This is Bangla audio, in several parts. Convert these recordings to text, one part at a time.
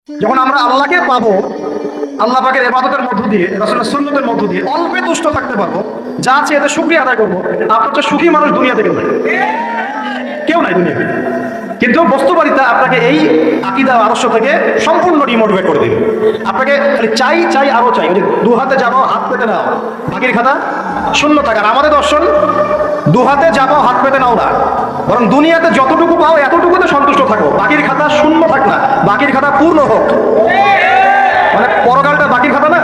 যখন আমরা আল্লাহকে পাবো, আল্লাহ পাকের ইবাদতের মধ্য দিয়ে, রাসূলের সুন্নতের মধ্য দিয়ে অল্পে তুষ্ট থাকতে পারবো, যা আছে এতে শুকরিয়া আদায় করবো, আপনার তো সুখী মানুষ দুনিয়াতে কেউ নাই দুনিয়াতে। কিন্তু বস্তুবাদিতা আপনাকে এই আকীদা আদর্শ থেকে সম্পূর্ণ ডিমোটিভেট করে দিবে। আপনাকে খালি চাই চাই আরো চাই, ওই যে দু হাতে যাবো হাত পেতে নাও, বাকির খাতা শূন্য থাকার। আমাদের দর্শন দু হাতে যাবো হাত পেতে নাও না, বরং দুনিয়াতে যতটুকু পাও এতটুকুতে সন্তুষ্ট থাকো, বাকির খাতা শূন্য থাক না, বাকির খাতা পূর্ণ হোক। মানে পরকালটা বাকির খাতা না,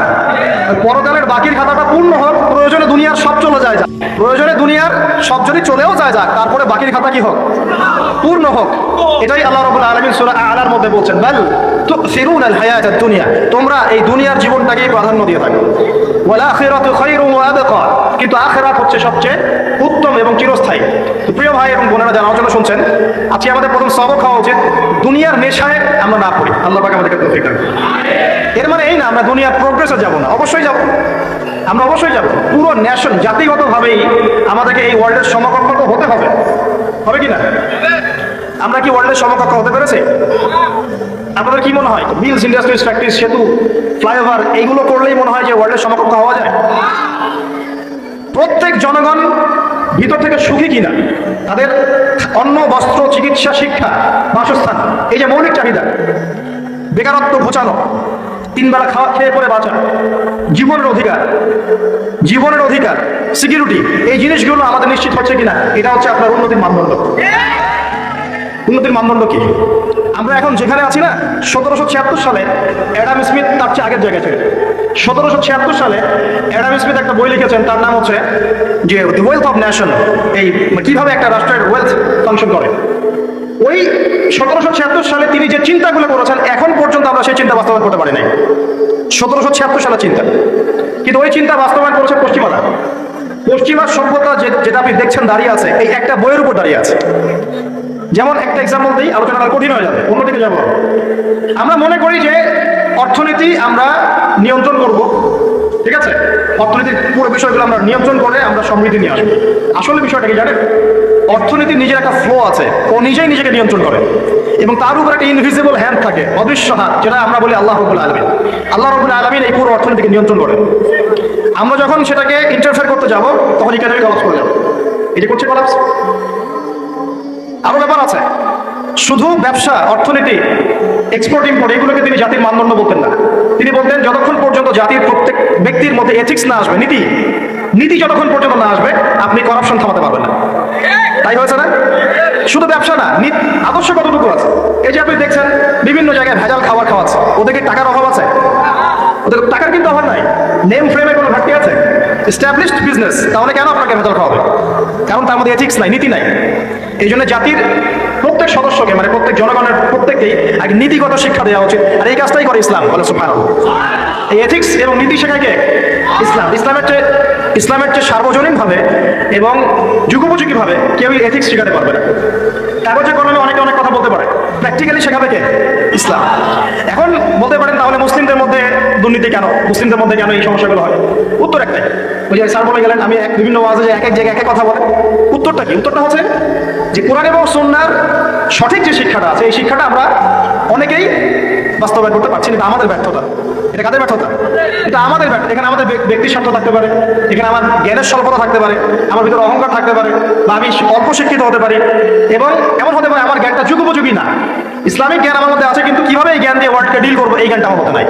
পরকালের বাকির খাতাটা পূর্ণ হোক। প্রয়োজনে দুনিয়ার সব চলে যায় যাক, প্রয়োজনে দুনিয়ার সব যদি চলেও যায় যাক, তারপরে বাকির খাতা কি হোক? পূর্ণ হোক। এটাই আল্লাহ রাব্বুল আলামিন সূরা আ'লার মধ্যে বলছেন, বাল তুসিরুনাল হায়াতাদ দুনিয়া, তোমরা এই দুনিয়ার জীবনটাকেই প্রাধান্য দিয়ে থাকো। ওয়াল আখিরাতু খায়রুন ওয়া আবকা, কিন্তু আখিরাত হচ্ছে সবচেয়ে উত্তম এবং চিরস্থায়ী। তো প্রিয় ভাই এবং বোনেরা যারা আলোচনা শুনছেন, আজকে আমাদের প্রথম সবক হওয়া উচিত দুনিয়ার নেশায় আমরা না পড়ি। আল্লাহ পাক আমাদেরকে তৌফিক দান। এর মানে এই না আমরা দুনিয়ার প্রোগ্রেসে যাব না, অবশ্যই যাব, আমরা অবশ্যই যাব। পুরো ন্যাশন জাতিগতভাবেই আমাদেরকে এই ওয়ার্ল্ডের সমকক্ষ তো হতে হবে, হবে কি না? আমরা কি ওয়ার্ল্ডের সমকক্ষ হতে পেরেছি? আপনাদের কি মনে হয় মিলস, ইন্ডাস্ট্রিজ, ফ্যাক্টরি, সেতু, ফ্লাইওভার এইগুলো করলেই মনে হয় যে ওয়ার্ল্ডের সমকক্ষ হওয়া যায়? প্রত্যেক জনগণ ভিতর থেকে সুখী কিনা, তাদের অন্ন, বস্ত্র, চিকিৎসা, শিক্ষা, বাসস্থান, এই যে মৌলিক চাহিদা, বেকারত্ব ঘোচানো, তিন বেলা খাওয়া খেয়ে পরে বাঁচা, জীবনের অধিকার, জীবনের অধিকার, সিকিউরিটি, এই জিনিসগুলো আমাদের নিশ্চিত হচ্ছে কিনা, এটা হচ্ছে আপনার উন্নতির মানদণ্ড। উন্নতির মানদণ্ড কি? আমরা এখন যেখানে আছি না, 1776 সালে অ্যাডাম স্মিথ তার চেয়ে আগের জায়গায় ছিলেন। 1776 সালে অ্যাডাম স্মিথ একটা বই লিখেছেন, তার নাম হচ্ছে যে দি ওয়েলথ অফ নেশন, এই কিভাবে একটা রাষ্ট্রের ওয়েলথ ফাংশন করে। ওই 1776 সালে তিনি যে চিন্তাগুলো করেছেন, এখন পর্যন্ত আমরা সেই চিন্তা বাস্তবায়ন করতে পারি নাই। 1776 সালের চিন্তা, কিন্তু ওই চিন্তা বাস্তবায়ন করেছে পশ্চিমারা। পশ্চিমা সভ্যতা যেটা আপনি দেখছেন দাঁড়িয়ে আছে, এই একটা বইয়ের উপর দাঁড়িয়ে আছে। যেমন একটা এক্সাম্পল দিই, আলোচনাটা কঠিন হয়ে যাবে, অন্যদিকে যাব। আমরা মনে করি যে অর্থনীতি আমরা নিয়ন্ত্রণ করব, ঠিক আছে, অর্থনীতির পুরো বিষয়গুলো আমরা নিয়ন্ত্রণ করে আমরা সমৃদ্ধি নিয়ে আসবো। আসলে বিষয়টা কি জানেন? অর্থনীতির নিজের একটা ফ্লো আছে, ও নিজেই নিজেকে নিয়ন্ত্রণ করে, এবং তার উপর একটা ইনভিজিবল হ্যান্ড থাকে, অদৃশ্য হাত, যেটা আমরা বলি আল্লাহ রাব্বুল আলামিন। আল্লাহ রাব্বুল আলামিন এই পুরো অর্থনীতিকে নিয়ন্ত্রণ করে। আমরা যখন সেটাকে ইন্টারফেয়ার করতে যাব, তখন ইকোনমি কলাপস করে যাবে। এই যে করছে কলাপস, আরো ব্যাপার আছে। শুধু ব্যবসা, অর্থনীতি, এক্সপোর্ট ইম্পোর্ট, এগুলোকে তিনি জাতির মানদণ্ড বলতেন না। তিনি বলতেন যতক্ষণ পর্যন্ত জাতির প্রত্যেক ব্যক্তির মধ্যে এথিক্স না আসবে, নীতি যতক্ষণ পর্যন্ত না আসবে, আপনি করাপশন থামাতে পারবেন না। তাই হয়েছে না? শুধু ব্যবসা না, আদর্শ কতটুকু আছে? এই যে আপনি দেখছেন বিভিন্ন জায়গায় ভেজাল খাবার খাওয়াচ্ছে, ওদেরকে টাকার অভাব আছে? ওদের টাকার কিন্তু অভাব নাই। নেম ফ্রেমে কোনো ঘাটতি আছে? এস্টাবলিশড বিজনেস, তাহলে কেন আপনাকে ভেজাল খাওয়াবে? কারণ তার মধ্যে এথিক্স নাই, নীতি নাই। এই জন্য জাতির প্রত্যেক সদস্যকে, মানে প্রত্যেক জনগণের প্রত্যেককেই এক নীতিগত শিক্ষা দেওয়া উচিত। আর এই কাজটাই করে ইসলাম, বলে সুবহানাল্লাহ। এই এথিক্স এবং নীতি শেখায় কে? ইসলাম। ইসলামের চেয়ে সার্বজনীনভাবে এবং যুগোপযোগীভাবে কেউ এথিক্স শেখাতে পারবে না। কাগজে কলমে অনেকে অনেক কথা বলতে পারে, প্র্যাকটিক্যালি শেখাবে কে? ইসলাম। এখন বলতে পারেন তাহলে মুসলিমদের মধ্যে দুর্নীতি কেন, মুসলিমদের মধ্যে কেন এই সমস্যাগুলো হয়? উত্তর একটাই, ওই যে স্যার বলে গেলেন, আমি বিভিন্ন ওয়াজে এক এক জায়গায় এক এক কথা বলে। উত্তরটা কি? উত্তরটা হচ্ছে যে কোরআন এবং সুন্নাহর সঠিক যে শিক্ষাটা আছে, এই শিক্ষাটা আমরা অনেকেই বাস্তবায়ন করতে পারছি না। এটা আমাদের ব্যর্থতা। এটা কাদের ব্যর্থতা? এটা আমাদের ব্যর্থতা। এখানে আমাদের ব্যক্তি স্বার্থ থাকতে পারে, এখানে আমার জ্ঞানের স্বল্পতা থাকতে পারে, আমার ভিতরে অহংকার থাকতে পারে, বা আমি অল্প শিক্ষিত হতে পারি, এবং এমন হতে পারে আমার জ্ঞানটা যুগোপযোগী না। ইসলামিক জ্ঞান আমার মধ্যে আছে, কিন্তু কিভাবে এই জ্ঞান দিয়ে ওয়ার্ল্ডকে ডিল করবো, এই জ্ঞানটা আমার মধ্যে নাই।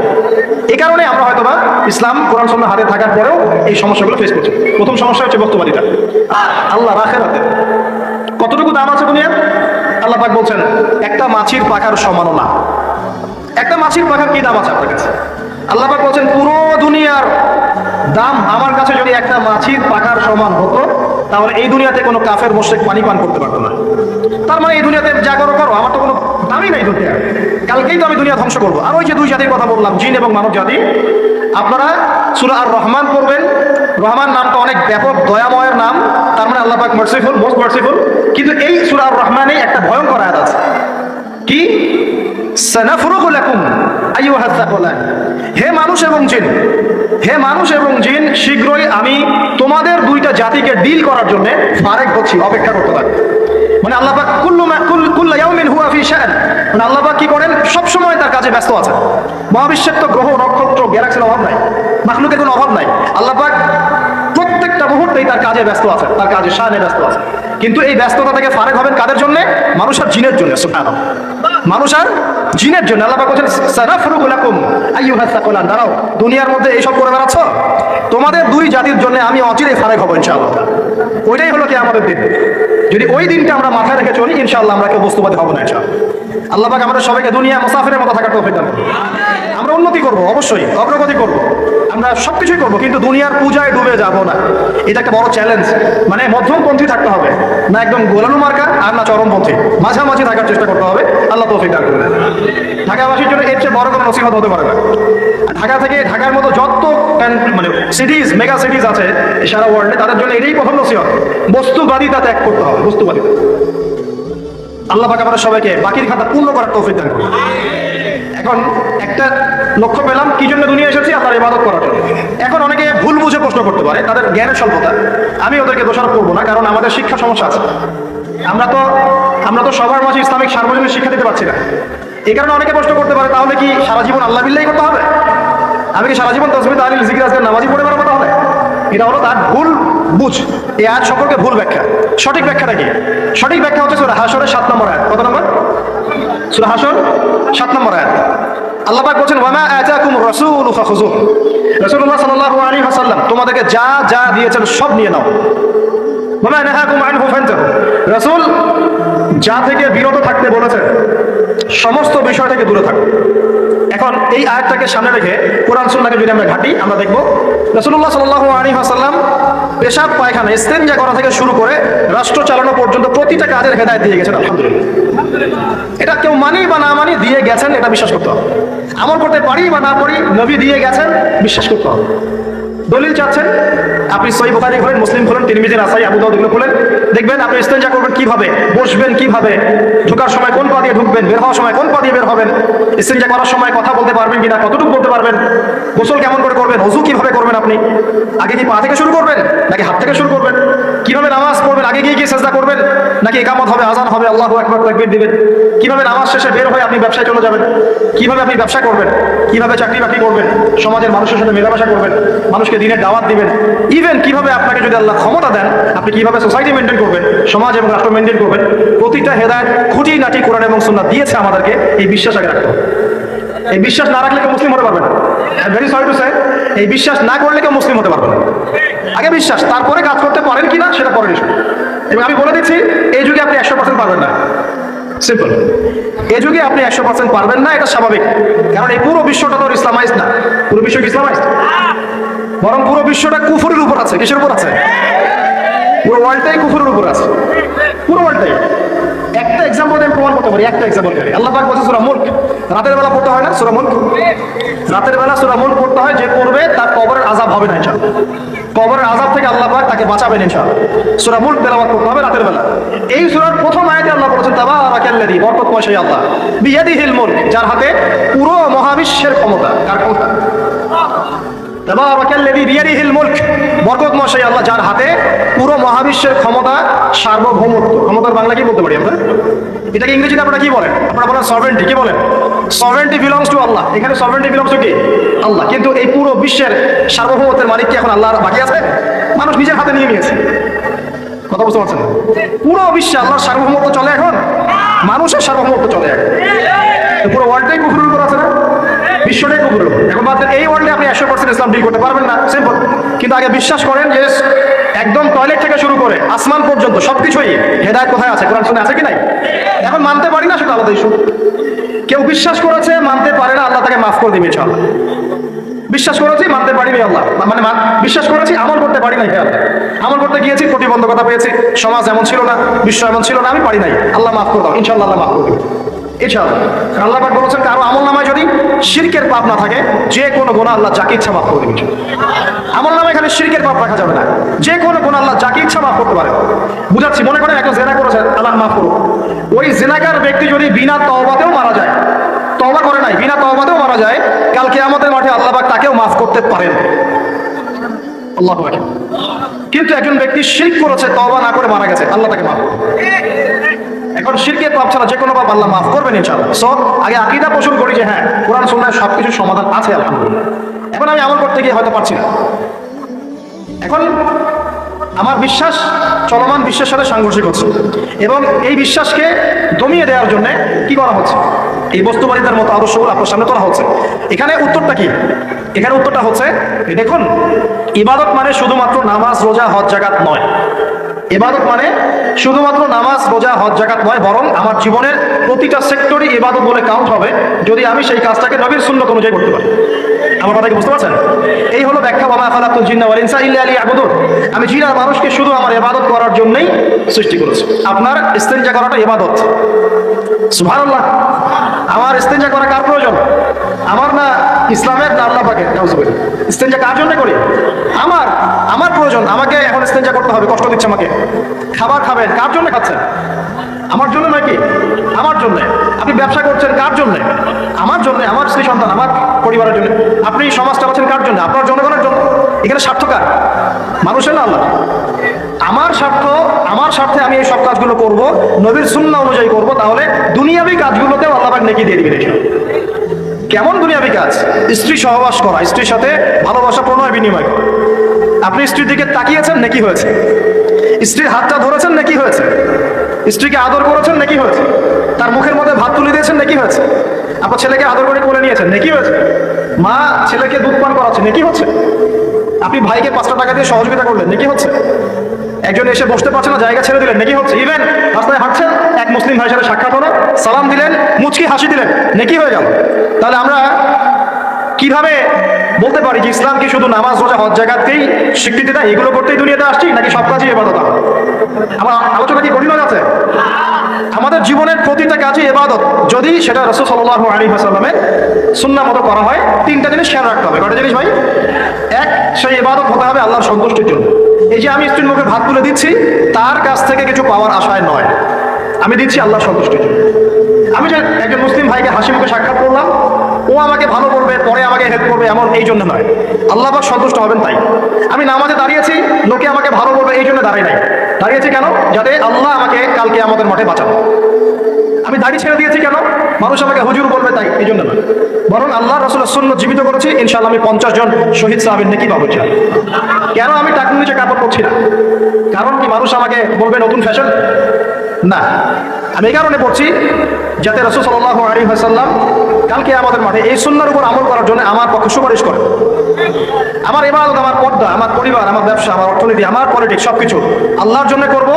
এই কারণে আমরা হয়তোবা ইসলাম, কোরআন সুন্নাহ হাতে থাকার পরেও এই সমস্যাগুলো ফেস করছি। প্রথম সমস্যা হচ্ছে বস্তুবাদিতা। আল্লাহ আখিরাতে কতটুকু দাম আছে দুনিয়ার? আল্লাহ পাক বলছেন একটা মাছির পাখার সমানও না। একটা মাছির পাখার কি দাম আছে আপনার কাছে? আল্লাহ পাক বলছেন পুরো দুনিয়ার দাম আমার কাছে যদি একটা মাছির পাখার সমান হতো, তাহলে এই দুনিয়াতে কোনো কাফের মুশরিক পানি পান করতে পারতো না। তার মানে এই দুনিয়াতে যা করো, আমার তো কোনো দামই নাই দুনিয়া। কালকেই তো আমি দুনিয়া ধ্বংস করবো। আর ওই যে দুই জাতির কথা বললাম, জিন এবং মানব জাতি, আপনারা সূরা আর রহমান পড়বেন। রহমান নামটা অনেক ব্যাপক, দয়াময়ের নাম, তার মানে আল্লাহ পাক মার্সিফুল, মোস্ট মার্সিফুল। কিন্তু এই সূরা আর রহমানেই একটা ভয়ঙ্কর আয়াত আছে, কি? সানাফরুগু লাকুম আইয়ুহাস সাকলান, হে মানুষ এবং জিন, হে মানুষ এবং জিন, শীঘ্রই আমি তোমাদের দুইটা জাতিকে ডিল করার জন্য ফারেক হচ্ছি, অপেক্ষা করতে থাকি। মানে আল্লাহ পাক কুল্লু ইয়াউমিন হুয়া ফি শাআন, মানে আল্লাহ পাক কি করেন, সব সময় তার কাজে ব্যস্ত আছেন। মহাবিশ্বের তো গ্রহ নক্ষত্র গ্যালাক্সির অভাব নাই, মাখলুকের কোনো অভাব নাই। আল্লাহ পাক প্রত্যেকটা মুহূর্তেই তার কাজে ব্যস্ত আছেন, তার কাজে শানে ব্যস্ত আছেন। কিন্তু এই ব্যস্ততা থেকে ফারেক হবেন কাদের জন্য? মানুষ আর জিনের জন্য। সুবহানাল্লাহ, মানুষ আর জিনের জন্য। আল্লাহ পাক বলেন সানাফরুগু লাকুম আইয়ুহাস সাকুলান, দাঁড়াও, দুনিয়ার মধ্যে এইসব করে বেড়াচ্ছ, তোমাদের দুই জাতির জন্য আমি অচিরেই ফারেক হবো ইনশাআল্লাহ। ওইটাই হলো কি আমাদের দিন। যদি ওই দিনটা আমরা মাথায় রেখে চলি, ইনশাআল্লাহ আমরা কেউ বস্তুবাদী হবো না ইনশাআল্লাহ। আল্লাহ পাক আমাদের সবাইকে দুনিয়া মুসাফিরের মতো থাকার তৌফিক দান করুন। আমরা উন্নতি করব, অবশ্যই অগ্রগতি করব, আমরা সবকিছুই করব, কিন্তু দুনিয়ার পূজায় ডুবে যাব না। এটা একটা বড় চ্যালেঞ্জ। মানে মধ্যমপন্থী থাকতে হবে, না একদম গোলালু মার্কা আর না চরমপন্থী, মাঝামাঝি থাকার চেষ্টা করতে হবে। আল্লাহ তৌফিক দান করুন। ঢাকাবাসীর জন্য এর চেয়ে বড় কোনো নসিহত হতে পারে না। ঢাকা থেকে, ঢাকার মতো যত মানে সিটিজ, মেগা সিটিজ আছে সারা ওয়ার্ল্ডে, তাদের জন্য এটাই প্রথম নসিহত, বস্তুবাদিতা ত্যাগ করতে হবে, বস্তুবাদিতা। আল্লাহ পাক আমাদের সবাইকে বাকির খাতা পূর্ণ করার তৌফিক দান করুন। এখন একটা লক্ষ্য পেলাম, কি জন্য দুনিয়া এসেছি? আল্লাহর ইবাদত করার জন্য। এখন অনেকে ভুল বুঝে প্রশ্ন করতে পারে, তাদের জ্ঞানের স্বল্পতা। আমি ওদেরকে দোষারোপ করবো না, কারণ আমাদের শিক্ষা সমস্যা আছে। আমরা তো সবার মাঝে ইসলামিক সার্বজনীন শিক্ষা দিতে পারছি না। এই কারণে অনেকে প্রশ্ন করতে পারে, তাহলে কি সারা জীবন আল্লাহ বিল্লাহি করতে হবে? আমি কি সারা জীবন তাসবিহ তাহলিল জিকির আজকার নামাজি পড়ে বেড়াবো তাহলে? এটা হলো তার ভুল বুঝ। এই আয়াত সম্পর্কে ভুল ব্যাখ্যা। সঠিক ব্যাখ্যাটা কি? সঠিক ব্যাখ্যা হচ্ছে সূরা হাশরের 7 নম্বর আয়াত। কত নম্বর? সূরা হাশর 7 নম্বর আয়াত। আল্লাহ পাক বলেন, ওয়া মা আতাকুমুর রাসূলু ফাখুযুহু, রাসূলুল্লাহ সাল্লাল্লাহু আলাইহি ওয়াসাল্লাম তোমাদেরকে যা যা দিয়েছেন সব নিয়ে নাও। ওয়া মা নাহাকুম আনহু ফান্তাহু, রাসূল যা থেকে বিরত থাকতে বলেছেন সমস্ত বিষয় থেকে দূরে থাকো। এখন এই আয়াতটাকে সামনে রেখে কোরআন সুন্নাহকে যদি আমরা ঘাঁটি, আমরা দেখব রাসূলুল্লাহ সাল্লাল্লাহু আলাইহি ওয়াসাল্লাম পেশাব পায়খানা ইস্তেনজা করা থেকে শুরু করে রাষ্ট্র চালানো পর্যন্ত প্রতিটা কাজের হেদায়েত দিয়ে গেছেন। আলহামদুলিল্লাহ, এটা কেউ মানি বা না মানি দিয়ে গেছেন, এটা বিশ্বাস করতে হবে। আমল করতে পারি বা না পারি, নবী দিয়ে গেছেন, বিশ্বাস করতে হবে। দলিল চাচ্ছেন, আপনি সহিহ বুখারী খুলেন, মুসলিম খুলেন, তিরমিজি, নাসাই, আবু দাউদ এগুলো খুলেন, দেখবেন আপনি ইস্তেনজা করবেন কিভাবে, বসবেন কিভাবে, ঢোকার সময় কোন পা দিয়ে ঢুকবেন, বের হওয়ার সময় কোন পা দিয়ে বের হবেন, ইস্তেনজা করার সময় কথা বলতে পারবেন কিনা, কতটুকু বলতে পারবেন, গোসল কেমন করে করবেন, ওযু কিভাবে করবেন, আপনি আগে কি পা থেকে শুরু করবেন নাকি হাত থেকে শুরু করবেন, কিভাবে নামাজ পড়বেন, আগে গিয়ে সিজদা করবেন নাকি ইকামত হবে, আযান হবে, আল্লাহু আকবার তাকবীর দিবেন, কিভাবে নামাজ শেষে বের হয়ে আপনি ব্যবসায় চলে যাবেন, কিভাবে আপনি ব্যবসা করবেন, কিভাবে চাকরি বাকরি করবেন, সমাজের মানুষের সাথে মেলামেশা করবেন, মানুষকে দিনের দাওয়াত দিবেন, ইভেন কিভাবে আপনাকে যদি আল্লাহ ক্ষমতা দেন আপনি কিভাবে সোসাইটি মেনটেন করবেন, সমাজ এবং রাষ্ট্র মেনটেন করবেন, প্রতিটা হেদায়েত খুঁটিনাটি কোরআন এবং সুন্নাহ দিয়েছে আমাদেরকে। এই বিশ্বাস আগে রাখতে হবে। এই বিশ্বাস না রাখলে কেউ মুসলিম হতে পারবে না। ভেরি সরি টু সে, এই বিশ্বাস না করলে কেউ মুসলিম হতে পারবে না। আগে বিশ্বাস, তারপরে কাজ করতে পারেন কিনা সেটা পরের বিষয়। এবং আমি বলে দিচ্ছি, এই যুগে আপনি 100% পারবেন না। সিম্পল, এই যুগে আপনি 100% পারবেন না, এটা স্বাভাবিক। কারণ এই পুরো বিশ্বটা তো ইসলামাইজড না। পুরো বিশ্ব ইসলামাইজড, বরং পুরো বিশ্বটা কুফরের উপর আছে। কিসের উপর আছে? পুরো ওয়ার্ল্ডটাই কুফরের উপর আছে, পুরো ওয়ার্ল্ডটাই। একটা এক্সাম্পল আমি প্রমাণ করতে পারি, একটা এক্সাম্পল। আল্লাহ পাক বলেছে সূরা মুলক, রাতের বেলা পড়তে হয় না সূরা মুলক? রাতের বেলা সূরা মুলক পড়তে হয়, যে পড়বে তার কবরের আযাব হবে না ইনশাআল্লাহ। কবরের আযাব থেকে আল্লাহ পাক তাকে বাঁচাবেন ইনশাআল্লাহ। সূরা মুলক তেলাওয়াত করতে হবে রাতের বেলা। এই সূরার প্রথম আয়াতে আল্লাহ বলেছেন, তাবারাকাল্লাযী, বরকতময় সেই আল্লাহ, বিয়াদিহিল মুলক, যার হাতে পুরো মহাবিশ্বের ক্ষমতা। কার ক্ষমতা? তাবারাকাল্লাযী বিয়াদিহিল মুলক, বরকতময় সেই আল্লাহ যার হাতে পুরো মহাবিশ্বের ক্ষমতা, সার্বভৌমত্ব। ক্ষমতার বাংলা কি বলতে পারি আমরা? এটাকে ইংরেজিতে আপনারা কি বলেন? আপনারা বলেন সভারেন্টি। কি বলেন? সভারেন্টি বিলংস টু আল্লাহ। এখানে সভারেন্টি বিলংস টু কি? আল্লাহ। কিন্তু এই পুরো বিশ্বের সার্বভৌমত্বের মালিক কি এখন আল্লাহ বাকি আছে? মানুষ নিজের হাতে নিয়ে নিয়েছে। কথা বুঝতে পারছেন? পুরো বিশ্বে আল্লাহর সার্বভৌমত্ব চলে এখন, মানুষের সার্বভৌমত্ব চলে এখন। পুরো ওয়ার্ল্ডটাই কুফরের উপর আছে না? বিশ্বটাই কুফরের উপর। এখন বাদ দেন, এই ওয়ার্ল্ডে আপনি 100% ইসলাম ডিল করতে পারবেন না, সিম্পল। কিন্তু আগে বিশ্বাস করেন যে একদম টয়লেট থেকে শুরু করে আসমান পর্যন্ত সবকিছুই হেদায়েত কোথায় আছে, কোরআন শুনে আছে কি নাই? এখন মানতে পারি না, সেটা আলাদা ইস্যু। কেউ বিশ্বাস করেছে, মানতে পারে না, আল্লাহ তাকে মাফ করে দিবে ইনশাআল্লাহ। বিশ্বাস করেছি, মানতে পারিনি আল্লাহ, মানে বিশ্বাস করেছি, আমল করতে পারি নাই। আমল করতে গিয়েছি, প্রতিবন্ধকতা পেয়েছি, সমাজ এমন ছিল না, বিশ্ব এমন ছিল না, আমি পারি নাই, আল্লাহ মাফ করে দাও ইনশাআল্লাহ, আল্লাহ মাফ করে দেবে ইনশাআল্লাহ। আল্লাহ পাক বলেছেন, কারো আমল নামায় যদি শিরকের পাপ না থাকে, যে কোনো গুনাহ আল্লাহ যাকে ইচ্ছা মাফ করে দিবেন। আমল নামায় এখানে শিরকের পাপ রাখা যাবে না, যে কোনো গুনাহ আল্লাহ যাকে ইচ্ছা মাফ করতে পারে। বুঝাচ্ছি, মনে করেন একটা জেনা করেছে, আল্লাহ মাফ করুন। ওই জেনাকার ব্যক্তি যদি বিনা তওবাতেও মারা যায়, তওবা করে নাই, বিনা তওবাতেও মারা যায়, কাল কিয়ামতের মাঠে আল্লাহ করতে পারেন। আল্লাহু আকবার। কিন্তু একজন ব্যক্তি শিরক করেছে, তওবা না করে মারা গেছে, আল্লাহ তাকে মাফ করবে। এখন শিরকের পাপ ছাড়া যে কোনো পাপ আল্লাহ মাফ করবেন ইনশাআল্লাহ। সো আগে আকীদা পোষণ করি যে হ্যাঁ, কোরআন সুন্নাহয় সবকিছুর সমাধান আছে আলহামদুলিল্লাহ। এখন আমি আমল করতে গিয়ে হয়তো পারছি না। এখন আমার বিশ্বাস চলমান বিশ্বের সাথে সাংঘর্ষিক হচ্ছে, এবং এই বিশ্বাসকে দমিয়ে দেওয়ার জন্য কি করা হচ্ছে? এই বস্তুবাদিতার মতো আদর্শগুলো আপনার সামনে তোলা হচ্ছে। এখানে উত্তরটা কি? এখানে উত্তরটা হচ্ছে, দেখুন, ইবাদত মানে শুধুমাত্র নামাজ, রোজা, হজ, যাকাত নয়। ইবাদত মানে শুধুমাত্র নামাজ, রোজা, হজ, যাকাত নয়, বরং আমার জীবনের প্রতিটা সেক্টরই ইবাদত বলে কাউন্ট হবে যদি আমি সেই কাজটাকে নবীর সুন্নাত অনুযায়ী করতে পারি। আমার কথা কি বুঝতে পারছেন? এই হলো ব্যাখ্যা, ওয়া মা খালাকতুল জিন্না ওয়াল ইনসা ইল্লা লিয়াবুদুন। আমি জিন আর মানুষকে শুধু আমার ইবাদত করার জন্যই সৃষ্টি করেছি। আপনার ইস্তেনজা করাটা ইবাদত। সুবহানাল্লাহ। আমার ইস্তেনজা করা কার প্রয়োজন? আমার না ইসলামের, না আল্লাহ পাকের? নাউজুবিল্লাহ। ইস্তেনজা কার জন্য করি? আমার প্রয়োজন। আমাকে এখন ইস্তেনজা করতে হবে, কষ্ট দিচ্ছে আমাকে। খাবার খাবেন, কার জন্য খাচ্ছেন? আমার জন্য নাকি? আমার জন্য। আপনি ব্যবসা করছেন, কার জন্য? আমার জন্য, আমার স্ত্রী সন্তান, আমার পরিবারের জন্য। আপনি সমাজ চালাচ্ছেন, কার জন্য? আপনার জনগণের জন্য। এখানে স্বার্থ কার? মানুষের না আল্লাহ? আমার স্বার্থ, আমার স্বার্থে আমি এই সব কাজগুলো করব, নবীর সুন্নাহ অনুযায়ী করব, তাহলে দুনিয়াবি কাজগুলোতেও আল্লাহ পাক নেকি দিয়ে দিবেন। কেমন দুনিয়াবি কাজ? স্ত্রী সহবাস করা, স্ত্রীর সাথে ভালোবাসা, প্রণয় বিনিময় করা। আপনি স্ত্রীর দিকে তাকিয়েছেন, নেকি হয়েছে। স্ত্রীর হাতটা ধরেছেন, নেকি হয়েছে। স্ত্রীকে আদর করেছেন, নেকি হয়েছে। তার মুখের মধ্যে ভাত তুলে দিয়েছেন, নেকি হয়েছে। আপনার ছেলেকে আদর করে কোলে নিয়েছেন, নেকি হয়েছে। মা ছেলেকে দুধ পান করাচ্ছে, নেকি হচ্ছে। আপনি ভাইকে 5টা টাকা দিয়ে সহযোগিতা করলেন, নেকি হচ্ছে। একজন এসে বসতে পারছে না, জায়গা ছেড়ে দিলেন, নেকি হচ্ছে। ইভেন রাস্তায় হাঁটছেন, এক মুসলিম ভাইয়ের সাথে সাক্ষাৎ হলো, সালাম দিলেন, মুচকি হাসি দিলেন, নেকি হয়ে গেল। তাহলে আমরা কিভাবে বলতে পারি যে ইসলাম কি শুধু নামাজ, রোজা, হজ, যাকাতকেই স্বীকৃতি দেয়, এগুলো করতেই দুনিয়াতে আসছি, নাকি সব কাজই ইবাদত? আমার আলোচনা কি কঠিন হয়ে যাচ্ছে? আমাদের জীবনের প্রতিটা কাজই ইবাদত, যদি সেটা রাসূল সাল্লাল্লাহু আলাইহি ওয়াসাল্লামের সুন্নাহ মতো করা হয়। 3টা জিনিস খেয়াল রাখতে হবে। কয়টা জিনিস ভাই? এক, সেই ইবাদত হতে হবে আল্লাহর সন্তুষ্টির জন্য। এই যে আমি স্ত্রীর মুখে ভাত তুলে দিচ্ছি, তার কাছ থেকে কিছু পাওয়ার আশায় নয়, আমি দিচ্ছি আল্লাহর সন্তুষ্টির জন্য। আমি যে একজন মুসলিম ভাইকে হাসি মুখে সাক্ষাৎ করলাম, ও আমাকে ভালো করবে, পরে আমাকে হেল্প করবে, এমন এই জন্য নয়, আল্লাহ পাক সন্তুষ্ট হবেন তাই। আমি নামাজে দাঁড়িয়েছি, লোকে আমাকে ভালো বলবে এই জন্য দাঁড়াই নাই। দাঁড়িয়েছি কেন? যাতে আল্লাহ আমাকে কালকে আমাদের মাঠে বাঁচান। আমি দাড়ি ছেড়ে দিয়েছি কেন? মানুষ আমাকে হুজুর বলবে তাই, এই জন্য না, বরং আল্লাহ রাসূলের সুন্নাহ জীবিত করেছি, ইনশাআল্লাহ আমি 50 জন শহীদ সাহাবীর নেকি পাবো। কেন আমি টাকুর নিচে কাপড় পরছি না? কারণ কি মানুষ আমাকে বলবে নতুন ফ্যাশন? না, আমি এই কারণে পড়ছি যাতে রাসূল সাল্লাল্লাহু আলাইহি ওয়াসাল্লাম কালকে আমাদের মাঠে এই সুন্নাহর উপর আমল করার জন্য আমার পক্ষে সুপারিশ করে। আমার ইবাদত, আমার পর্দা, আমার পরিবার, আমার ব্যবসা, আমার অর্থনীতি, আমার পলিটিক্স সবকিছু আল্লাহর জন্য করব।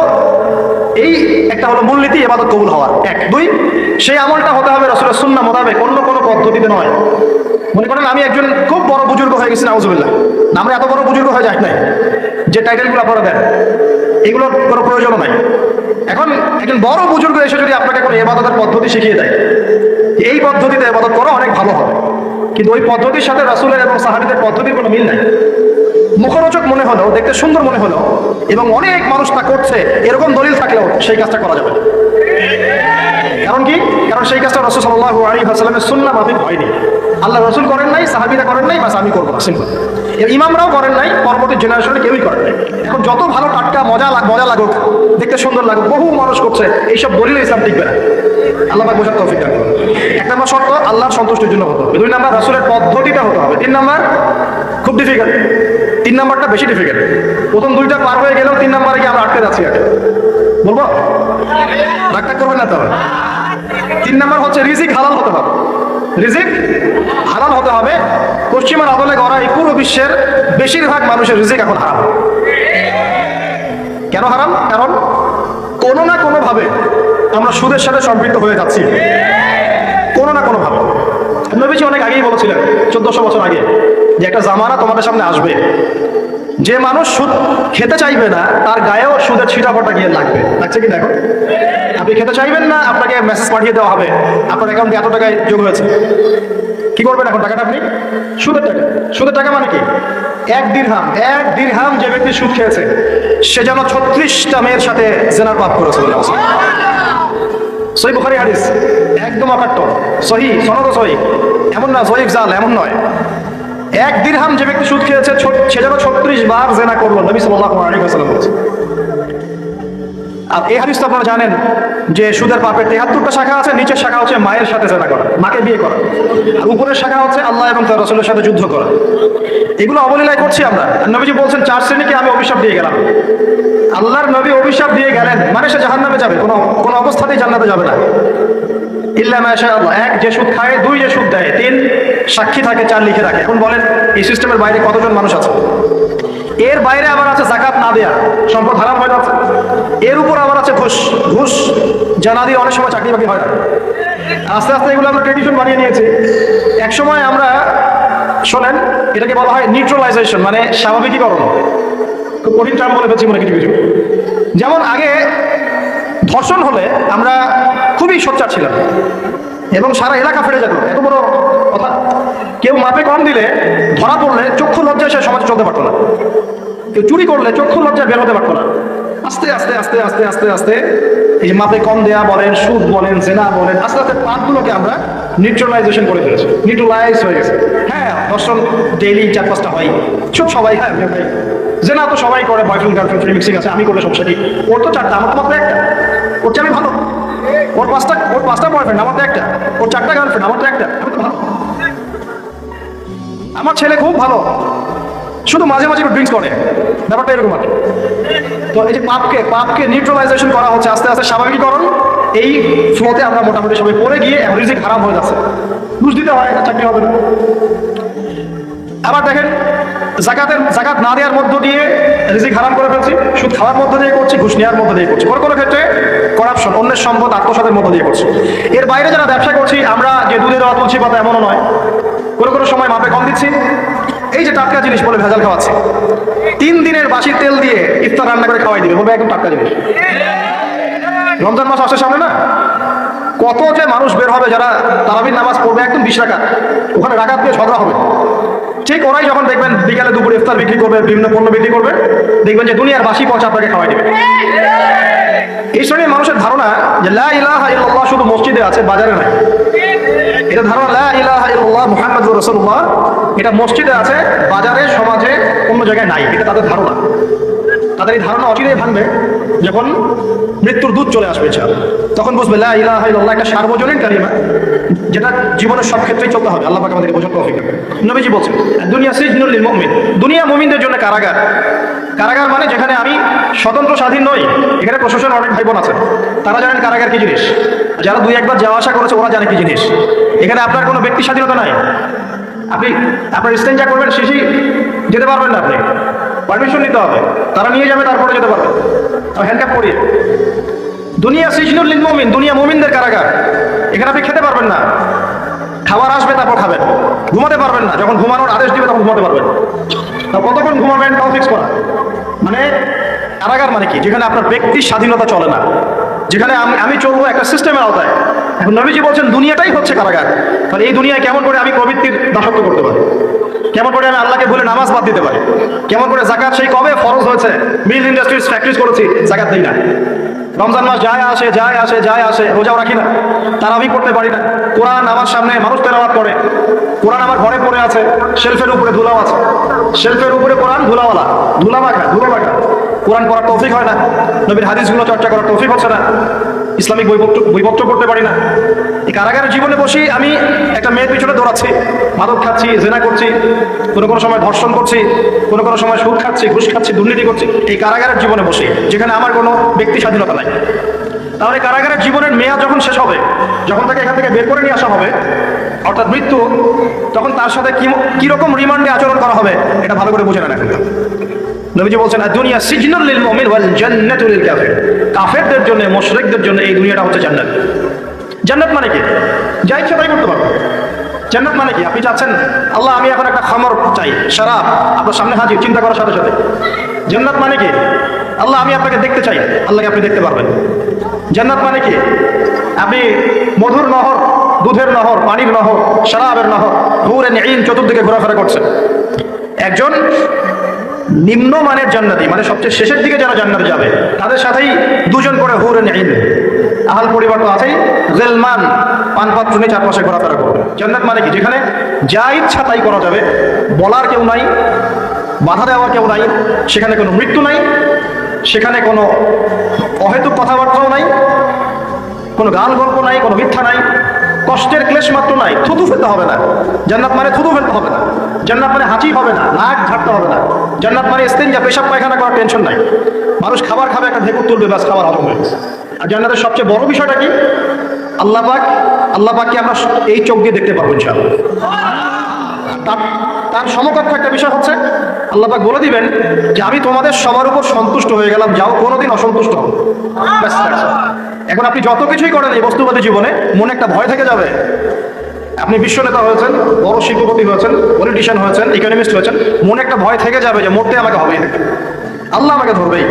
এই একটা হলো মূলনীতি ইবাদত কবুল হওয়ার। 1, 2, সেই আমলটা হতে হবে রাসূলের সুন্নাহ মোতাবেক, অন্য কোনো পদ্ধতিতে নয়। মনে করেন আমি একজন খুব বড় বুজুর্গ হয়ে গেছি, নাউজুবিল্লাহ, আমরা এত বড় বুজুর্গ হয়ে যাই নাই, যে টাইটেলগুলো আপনারা দেন এগুলোর কোনো প্রয়োজনও নাই। এখন একজন বড় বুজুর্গ এসে যদি আপনাকে কোনো ইবাদতের পদ্ধতি শিখিয়ে দেয়, এই পদ্ধতিতে ইবাদত করা অনেক ভালো হবে, কিন্তু ওই পদ্ধতির সাথে রাসূলের এবং সাহাবীদের পদ্ধতির কোনো মিল নাই। মুখরোচক মনে হলো, দেখতে সুন্দর মনে হলো, এবং অনেক মানুষ তা করছে, এরকম দলিল থাকলেও সেই কাজটা করা যাবে না। কারণ কি? কারণ সেই কাজটা রাসূল সাল্লাল্লাহু আলাইহি ওয়াসাল্লামের সুন্নাহ মাফিক হয়নি। আল্লাহ রাসূল করেন নাই, সাহাবীরা করেন নাই, বাস আমি করবো না, সিম্পল। ইমামরাও করেন নাই, পরবর্তী জেনারেশনে কেউই করেন নাই। এখন যত ভালো টাটকা মজা লাগুক, দেখতে সুন্দর লাগুক, বহু মানুষ করছে, এইসব দলিলে ইসলাম টিকবে না। আল্লাহ পাক বোঝার তৌফিক দান করুন। 1 নম্বর শর্ত আল্লাহর সন্তুষ্টির জন্য হতে হবে। 2 নম্বর রাসূলের পদ্ধতিটা হতে হবে। 3 নম্বর খুব ডিফিকাল্ট, 3 নম্বরটা বেশি ডিফিকাল্ট। প্রথম 2টা পার হয়ে গেলেও 3 নম্বরে গিয়ে আমরা আটকে যাচ্ছি। বলবো? রাগটা করবেন না তো। 3 নম্বর হচ্ছে রিজিক হালাল হতে হবে। রিজিক হালাল হতে হবে। পশ্চিমার আদলে গড়া এই পুরো বিশ্বের বেশিরভাগ মানুষের রিজিক এখন হারাম। কেন হারাম? কারণ কোনো না কোনো ভাবে আমরা সুদের সাথে সম্পৃক্ত হয়ে যাচ্ছি, কোনো না কোনো ভাবে। নবীজি অনেক আগেই বলেছিলেন, 1400 বছর আগে, যে একটা জামানা তোমাদের সামনে আসবে, যে মানুষ সুদ খেতে চাইবে না তার গায়েও সুদের ছিটাফোঁটা গিয়ে লাগছে কি? দেখো, আপনি খেতে চাইবেন না, আপনাকে মেসেজ পাঠিয়ে দেওয়া হবে আপনার অ্যাকাউন্টে এত টাকায় যোগ হয়েছে। কি করবেন এখন? টাকাটা আপনি সুদের টাকা। সুদের টাকা মানে কি? 1 দিরহাম যে ব্যক্তি সুদ খেয়েছে, সে যেন 36টা মেয়ের সাথে জেনার পাপ করেছে। সহিহ বুখারী হাদিস, একদম অকাট্য, সহিহ, সনদ সহিহ, এমন না জয়ীফ জাল, এমন নয়। এক দিরহাম যে ব্যক্তি সুদ খেয়েছে সে যেন 36 বার জিনা করলো, নবী সাল্লাল্লাহু আলাইহি ওয়াসাল্লাম বলেছেন। আর এই হাদিস তো আপনারা জানেন যে সুদের পাপের 73টা শাখা আছে, নিচের শাখা হচ্ছে মায়ের সাথে জিনা করা, মাকে বিয়ে করা, আর উপরের শাখা হচ্ছে আল্লাহ এবং তার রাসূলের সাথে যুদ্ধ করা। এগুলো অবলীলায় করছি আমরা। নবীজি বলছেন 4 শ্রেণীকে আমি অভিশাপ দিয়ে গেলাম। আল্লাহর নবী অভিশাপ দিয়ে গেলেন, মানে সে জাহান্নামে যাবে, কোনো অবস্থাতেই জান্নাতে যাবে না। ইল্লা মাশা আল্লাহ। 1 যে সুদ খায়, 2 যে সুদ দেয়, 3 সাক্ষী থাকে, 4 লিখে রাখে। এখন বলেন এই সিস্টেমের বাইরে কতজন মানুষ আছে? এর বাইরে আবার আছে জাকাত না দেয়া, সম্পদ হারাম হয়ে যাচ্ছে। এর উপর আবার আছে ঘুষ জানা দিয়ে অনেক সময় চাকরি বাকরি হয় না। আস্তে আস্তে এগুলো আমরা ট্রেডিশন বানিয়ে নিয়েছি। এক সময় আমরা শোনেন এটাকে বলা হয় নিউট্রালাইজেশন, মানে স্বাভাবিকীকরণ। খুব কঠিন টার্ম বলে ফেলছি মনে কিছু কিছু। যেমন আগে ধর্ষণ হলে আমরা খুবই সোচ্চার ছিলাম এবং সারা এলাকা ফেটে যেত, এত বড় কথা। কেউ মাপে কম দিলে, ধরা পড়লে চক্ষু লজ্জায় সে সমাজে চলতে পারতো না। কেউ চুরি করলে চক্ষু লজ্জায় বের হতে পারতো না। আস্তে আস্তে আস্তে আস্তে আস্তে আস্তে এই যে মাপে কম দেয়া বলেন, সুদ বলেন, জেনা বলেন, আস্তে আস্তে পাপগুলোকে আমরা নিউট্রালাইজেশন করে ফেলেছি, নিউট্রালাইজ হয়ে গেছে। হ্যাঁ, ধর্ষণ ডেইলি 4-5টা হয়, সবাই। হ্যাঁ ভাই, জেনা তো সবাই করে, বয়ফ্রেন্ড গার্লফ্রেন্ড মিক্সিং আছে, আমি করলে সমস্যা কি? ওর তো 4টা, আমার তো মাত্র 1টা। ওর চেয়ে আমি ভালো। ওর 5টা বয়ফ্রেন্ড, আমার তো 1টা। ওর 4টা গার্লফ্রেন্ড, আমার তো 1টা। আমি তো ভালো। আমার ছেলে খুব ভালো, শুধু মাঝে মাঝে ড্রিঙ্কস করে, ব্যাপারটা এরকম আর। তো এই যে পাপকে নিউট্রালাইজেশন করা হচ্ছে আস্তে আস্তে, স্বাভাবিকীকরণ। এই ফ্লোতে আমরা মোটামুটি সবাই পড়ে গিয়ে এখন রিজিক হারাম হয়ে যাচ্ছে। ঘুষ দিতে হয়, চাকরি হবে না। আবার দেখেন জাকাত না দেওয়ার মধ্য দিয়ে রিজিক হারাম করে ফেলছি, সুদ খাওয়ার মধ্য দিয়ে করছি, ঘুষ নেওয়ার মধ্য দিয়ে করছি, কোনো ক্ষেত্রে করাপশন, অন্যের সম্পদ আত্মসাতের মধ্য দিয়ে করছি। এর বাইরে যারা ব্যবসা করছি, আমরা যে দুধে দেওয়া তুলছি পাতা এমনও নয়, কোনো সময় মাপে কম দিচ্ছি। এই যে টাটকা জিনিস বলে ভেজাল খাওয়াচ্ছে, 3 দিনের বাসি তেল দিয়ে ইফতার রান্না করে খাওয়াই দিবে, বলবে একদম টাটকা জিনিস। রমজান মাস আসছে সামনে না, কত যে মানুষ বের হবে যারা তারাবির নামাজ পড়বে একদম 20 রাকাত, ওখানে রাকাত দিয়ে ঝগড়া হবে। ঠিক ওরাই যখন দেখবেন বিকালে দুপুরে ইফতার বিক্রি করবে, বিভিন্ন পণ্য বিক্রি করবে, দেখবেন যে দুনিয়ার বাসি পচা আপনাকে খাওয়াই দেবে। এই শ্রেণীর মানুষের ধারণা যে লা ইলাহা ইল্লাল্লাহ শুধু মসজিদে আছে, বাজারে নাই। এটা ধারণা, লা ইলাহা ইল্লাল্লাহ মুহাম্মাদুর রাসূলুল্লাহ এটা মসজিদে আছে, বাজারে, সমাজে, অন্য জায়গায় নাই। এটা তাদের ধারণা। তাদের এই ধারণা অচিরেই ভাঙবে যখন মৃত্যুর দূত চলে আসবে। তখন বুঝবে লা ইলাহা ইল্লাল্লাহ একটা সার্বজনীন কালিমা, যেটা জীবনের সব ক্ষেত্রেই চলতে হবে। আল্লাহ পাক আমাদেরকে বোঝার তৌফিক দান। নবীজি বলছেন দুনিয়া সিজনুল লিল মুমিন, দুনিয়া মুমিনদের জন্য কারাগার। কারাগার মানে যেখানে আমি স্বতন্ত্র স্বাধীন নই। এখানে প্রশাসন অনেক ভাই বোন আছে, তারা জানেন কারাগার কি জিনিস। যারা 2-1 বার যাওয়া আসা করেছে ওরা জানে কি জিনিস। এখানে আপনার কোনো ব্যক্তি স্বাধীনতা নাই। আপনি আপনার ইস্তেঞ্জা করবেন, শেষেই যেতে পারবেন না, আপনি পারমিশন নিতে হবে, তারা নিয়ে যাবে, তারপরে যেতে পারবেন হ্যান্ডকাপ করিয়ে। দুনিয়া সিজনুল লিল মুমিন, দুনিয়া মুমিনদের কারাগার। এখানে আপনি খেতে পারবেন না, খাবার আসবে তারপর খাবেন। ঘুমাতে পারবেন না, যখন ঘুমানোর আদেশ দিবে তখন ঘুমাতে পারবেন। তা কতক্ষণ ঘুমাবেন তাও ফিক্স করা। মানে কারাগার মানে কি? যেখানে আপনার ব্যক্তির স্বাধীনতা চলে না, যেখানে আমি চলবো একটা সিস্টেমের আওতায়। এখন নবীজি বলছেন দুনিয়াটাই হচ্ছে কারাগার। তাহলে এই দুনিয়ায় কেমন করে আমি প্রবৃত্তির দাসত্ব করতে পারি? কেমন করে আমি আল্লাহকে ভুলে নামাজ বাদ দিতে পারি? কেমন করে জাকাত সেই কবে ফরজ হয়েছে, মিল ইন্ডাস্ট্রিজ ফ্যাক্টরিজ করেছি, জাকাত দিই না। রমজান মাস যায় আসে, রোজাও রাখি না, তারাবি করতে পারি না। কোরআন আমার সামনে মানুষ তেলাওয়াত করে, কোরআন আমার ঘরে পড়ে আছে, শেলফের উপরে ধুলাও আছে, শেলফের উপরে কোরআন ধুলাওয়ালা, ধুলো মাখা। কোরআন পড়ার তৌফিক হয় না, নবীর হাদিসগুলো চর্চা করার তৌফিক হচ্ছে না, ইসলামিক বইপত্র পড়তে পারি না। এই কারাগারের জীবনে বসেই আমি একটা মেয়ের পিছনে দৌড়াচ্ছি, মাদক খাচ্ছি, জেনা করছি, কোনো সময় ধর্ষণ করছি, কোনো সময় সুদ খাচ্ছি, ঘুষ খাচ্ছি, দুর্নীতি করছি, এই কারাগারের জীবনে বসে, যেখানে আমার কোনো ব্যক্তি স্বাধীনতা নাই। তাহলে কারাগারের জীবনের মেয়াদ যখন শেষ হবে, যখন তাকে এখান থেকে বের করে নিয়ে আসা হবে, অর্থাৎ মৃত্যু, তখন তার সাথে কিরকম রিমান্ডে আচরণ করা হবে এটা ভালো করে বুঝে নেন। এখন নবীজি বলছেন দুনিয়া সিজনুল লিল মুমিন ওয়াল জান্নাতু লিল কাফির, কাফেরদের জন্য, মুশরিকদের জন্য এই দুনিয়াটা হচ্ছে জান্নাত। জান্নাত মানে কি? যা ইচ্ছা তাই করতে পারবো। জান্নাত মানে কি? আপনি চাচ্ছেন আল্লাহ আমি এখন একটা খামর চাই, শরাব, আপনার সামনে হাজির, চিন্তা করার সাথে সাথে। জান্নাত মানে কি? আল্লাহ আমি আপনাকে দেখতে চাই, আল্লাহকে আপনি দেখতে পারবেন। জান্নাত মানে কি? আপনি মধুর নহর, দুধের নহর, পানির নহর, শরাবের নহর, হুরে ঈন চতুর্দিকে ঘোরাফেরা করছে। একজন নিম্নমানের জান্নাতি, মানে সবচেয়ে শেষের দিকে যারা জান্নাতে যাবে, তাদের সাথেই 2 জন করে হুরে ঈন। আহাল পরিবার তো আছেই, গিলমান পানপাত্র নিয়ে চারপাশে ঘোরাফেরা করবে। জান্নাত মানে কি? যেখানে যা ইচ্ছা তাই করা যাবে, বলার কেউ নাই, বাধা দেওয়ার কেউ নাই, সেখানে কোনো মৃত্যু নাই, সেখানে কোনো অহেতুক কথাবার্তাও নাই, কোনো গান গল্প নাই, কোনো মিথ্যা নাই, কষ্টের ক্লেশ মাত্র নাই। থুতু ফেলতে হবে না। জান্নাত মানে থুতু ফেলতে হবে না। জান্নাত মানে হাঁচি হবে না, নাক ঝাড়তে হবে না। জান্নাত মানে ইস্তেঞ্জা, পেশাব পায়খানা করার টেনশন নাই। মানুষ খাবার খাবে, একটা ঢেকুর তুলবে, ব্যাস খাবার হজম হয়ে গেছে। আর জান্নাতের সবচেয়ে বড় বিষয়টা কি? আল্লাহ পাককে আমরা এই চোখ দিয়ে দেখতে পাবো ইনশাআল্লাহ। তার সমকক্ষ একটা বিষয় হচ্ছে আল্লাহ পাক বলে দিবেন যে আমি তোমাদের সবার উপর সন্তুষ্ট হয়ে গেলাম, যাও কোনোদিন অসন্তুষ্ট হবে। এখন আপনি যত কিছুই করেন এই বস্তুবাদী জীবনে, মনে একটা ভয় থেকে যাবে। আপনি বিশ্ব নেতা হয়েছেন, বড় শিল্পপতি হয়েছেন, পলিটিশিয়ান হয়েছেন, ইকোনমিস্ট হয়েছেন, মনে একটা ভয় থেকে যাবে যে মরতে আমাকে হবেই, আল্লাহ আমাকে ধরবেই,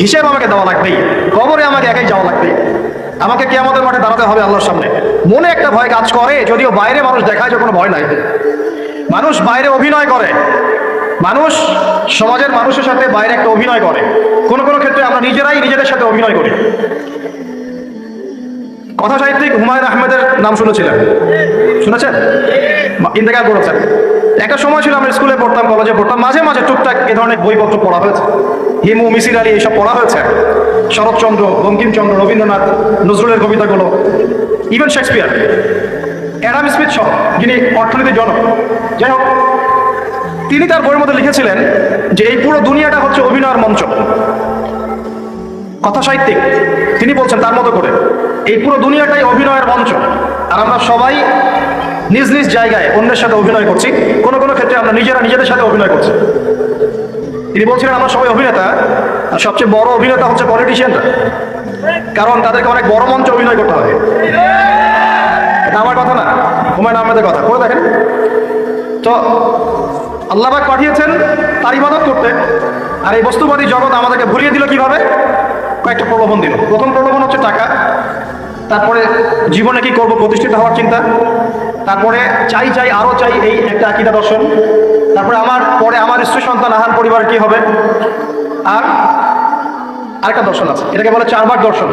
হিসেব আমাকে দেওয়া লাগবেই, কবরে আমাকে একাই যাওয়া লাগবেই, আমাকে কিয়ামতের মাঠে দাঁড়াতে হবে আল্লাহর সামনে। মনে একটা ভয় কাজ করে, যদিও বাইরে মানুষ দেখায় যে কোনো ভয় নাই। মানুষ বাইরে অভিনয় করে, মানুষ সমাজের মানুষের সাথে বাইরে একটা অভিনয় করে। কোনো কোনো ক্ষেত্রে আমরা নিজেরাই নিজেদের সাথে অভিনয় করি। কথা সাহিত্যিক হুমায়ুন আহমেদের নাম শুনেছিলেন? শুনেছেন? ইন্তেকাল করেছেন। একটা সময় ছিল আমরা স্কুলে পড়তাম, কলেজে পড়তাম, মাঝে মাঝে টুকটাক এ ধরনের বইপত্র পড়া হয়েছে। হিমু, মিসির আলী এইসব পড়া হয়েছে। শরৎচন্দ্র, বঙ্কিমচন্দ্র, রবীন্দ্রনাথ, নজরুলের কবিতাগুলো, ইভেন শেক্সপিয়ার, অ্যাডাম স্মিথ সহ, যিনি অর্থনীতির জনক। যাই হোক, তিনি তার বইয়ের মধ্যে লিখেছিলেন যে এই পুরো দুনিয়াটা হচ্ছে অভিনয়ের মঞ্চ। কথা সাহিত্যিক, তিনি বলছেন তার মতো করে এই পুরো দুনিয়াটাই অভিনয়ের মঞ্চ, আর আমরা সবাই নিজ নিজ জায়গায় অন্যের সাথে অভিনয় করছি। কোনো কোনো ক্ষেত্রে আমরা নিজেরা নিজেদের সাথে অভিনয় করছি। তিনি বলছিলেন আমরা সবাই অভিনেতা, আর সবচেয়ে বড় অভিনেতা হচ্ছে পলিটিশিয়ানরা, কারণ তাদেরকে অনেক বড় মঞ্চে অভিনয় করতে হবে। এটা আমার কথা না, হুমায়ুন আহমেদের কথা। করে দেখেন তো, আল্লাহ পাক পাঠিয়েছেন তার ইবাদত করতে, আর এই বস্তুবাদী জগৎ আমাদেরকে ভুলিয়ে দিল কিভাবে? কয়েকটা প্রলোভন দিল। প্রথম প্রলোভন হচ্ছে টাকা, তারপরে জীবনে কি করব, প্রতিষ্ঠিত হওয়ার চিন্তা, তারপরে চাই চাই আরো চাই, এই একটা আকীদা দর্শন, তারপরে আমার স্ত্রী সন্তান আহার পরিবার কি হবে, আর আরেকটা দর্শন আছে, এটাকে বলে চারবাক দর্শন।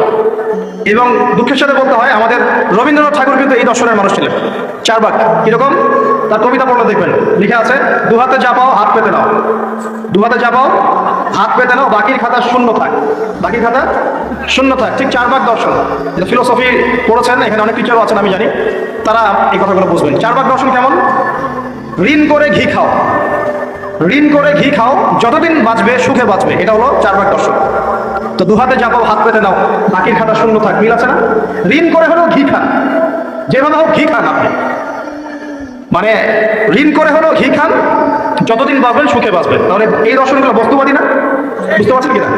এবং দুঃখের সাথে বলতে হয় আমাদের রবীন্দ্রনাথ ঠাকুর কিন্তু এই দর্শনের মানুষ ছিলেন। চারবাক কিরকম? তার কবিতা পড়লে দেখবেন লিখে আছে, দু হাতে যা পাও হাত পেতে নাও, দু হাতে যা পাও হাত পেতে নাও, বাকির খাতা শূন্য থাক, বাকির খাতা শূন্য থাক। ঠিক চারবাক দর্শন। ফিলোসফি পড়েছেন, এখানে অনেক টিচারও আছেন আমি জানি, তারা এই কথাগুলো বুঝবেন। চারবাক দর্শন কেমন? ঋণ করে ঘি খাও, ঋণ করে ঘি খাও, যতদিন বাঁচবে সুখে বাঁচবে, এটা হলো চারবাক দর্শন। তো দু হাতে যাবো হাত পেতে নাও, বাকির খাতা শূন্য থাক, মিল আছে না? ঋণ করে হলেও ঘি খান, যেভাবে হোক ঘি খান আপনি, মানে ঋণ করে হলেও ঘি খান, যতদিন বাঁচবেন সুখে বাঁচবেন। তাহলে এই দর্শনগুলো বস্তুবাদী না? বুঝতে পারছেন কিনা?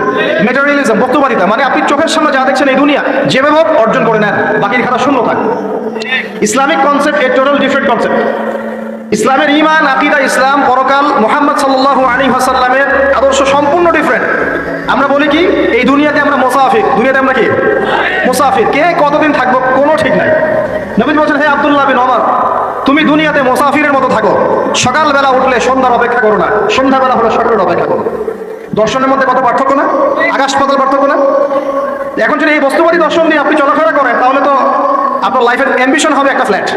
ম্যাটেরিয়ালিজম, বস্তুবাদিতা, মানে আপনি চোখের সামনে যা দেখছেন এই দুনিয়া, যেভাবে হোক অর্জন করে নেন, বাকির খাতা শূন্য থাক। ইসলামিক কনসেপ্ট এ টোটাল ডিফারেন্ট কনসেপ্ট। ইসলামের ঈমান, আকীদা, ইসলাম, পরকাল, মুহাম্মদ সাল্লাল্লাহু আলাইহি ওয়াসাল্লামের আদর্শ সম্পূর্ণ ডিফারেন্ট। আমরা বলি কি এই দুনিয়াতে আমরা মুসাফির, দুনিয়াতে আমরা কি মুসাফির, কে কতদিন থাকবো কোনো ঠিক নাই। নবী বলছেন, হে আব্দুল্লাহ বিন ওমর, তুমি দুনিয়াতে মুসাফিরের মতো থাকো, সকালবেলা উঠলে সন্ধ্যার অপেক্ষা করো না, সন্ধ্যাবেলা হলে সকালের অপেক্ষা করো। দর্শনের মধ্যে কত পার্থক্য না? আকাশ পাতাল পার্থক্য না? এখন যদি এই বস্তুবাদী দর্শন নিয়ে আপনি চলাফেরা করেন, তাহলে তো আপনার লাইফের অ্যাম্বিশন হবে একটা ফ্ল্যাট।